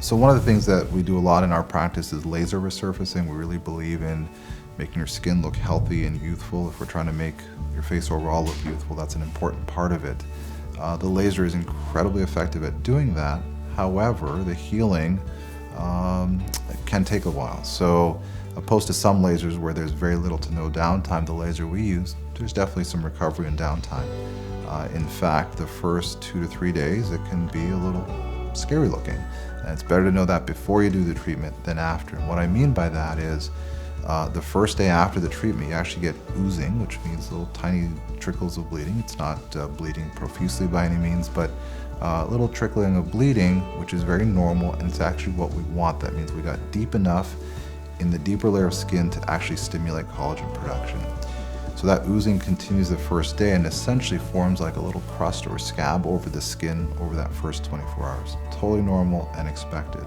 So one of the things that we do a lot in our practice is laser resurfacing. We really believe in making your skin look healthy and youthful. If we're trying to make your face overall look youthful, that's an important part of it. The laser is incredibly effective at doing that. However, the healing can take a while. So opposed to some lasers where there's very little to no downtime, the laser we use, there's definitely some recovery and downtime. In fact, the first 2 to 3 days, it can be a little scary looking. And it's better to know that before you do the treatment than after. And what I mean by that is the first day after the treatment, you actually get oozing, which means little tiny trickles of bleeding. It's not bleeding profusely by any means, but a little trickling of bleeding, which is very normal, and it's actually what we want. That means we got deep enough in the deeper layer of skin to actually stimulate collagen production. So that oozing continues the first day and essentially forms like a little crust or scab over the skin over that first 24 hours. Totally normal and expected,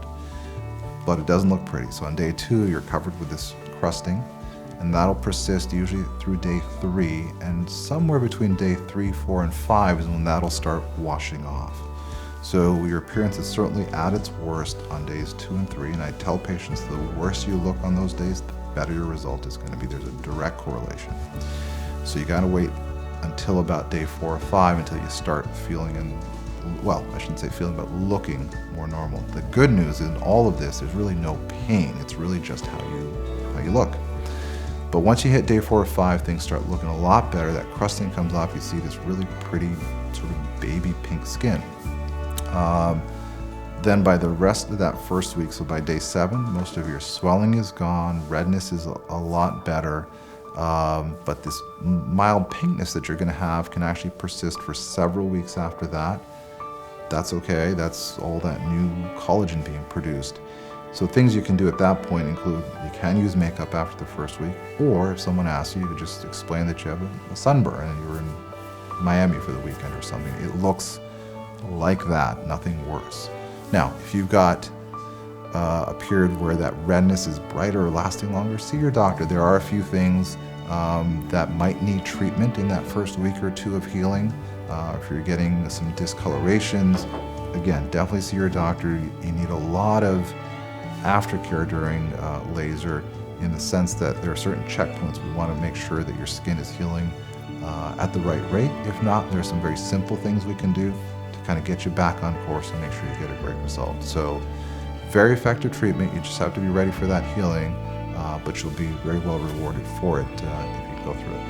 but it doesn't look pretty. So on day 2, you're covered with this crusting, and that'll persist usually through day 3, and somewhere between day 3, 4, and 5 is when that'll start washing off. So your appearance is certainly at its worst on days 2 and 3, and I tell patients the worse you look on those days, the better your result is going to be. There's a direct correlation. So you got to wait until about day 4 or 5 until you start feeling, well, I shouldn't say feeling, but looking more normal. The good news in all of this, there's really no pain. It's really just how you look. But once you hit day 4 or 5, things start looking a lot better. That crusting comes off. You see this really pretty sort of baby pink skin. Then by the rest of that first week, so by day 7, most of your swelling is gone, redness is a lot better, but this mild pinkness that you're going to have can actually persist for several weeks after that. That's okay. That's all that new collagen being produced. So things you can do at that point include, you can use makeup after the first week, or if someone asks you, you could just explain that you have a sunburn and you were in Miami for the weekend or something. It looks like that, nothing worse. Now, if you've got a period where that redness is brighter or lasting longer, see your doctor. There are a few things that might need treatment in that first week or 2 of healing. If you're getting some discolorations, again, definitely see your doctor. You need a lot of aftercare during laser, in the sense that there are certain checkpoints. We want to make sure that your skin is healing at the right rate. If not, there are some very simple things we can do to kind of get you back on course and make sure you get a great result. So very effective treatment. You just have to be ready for that healing, but you'll be very well rewarded for it if you go through it.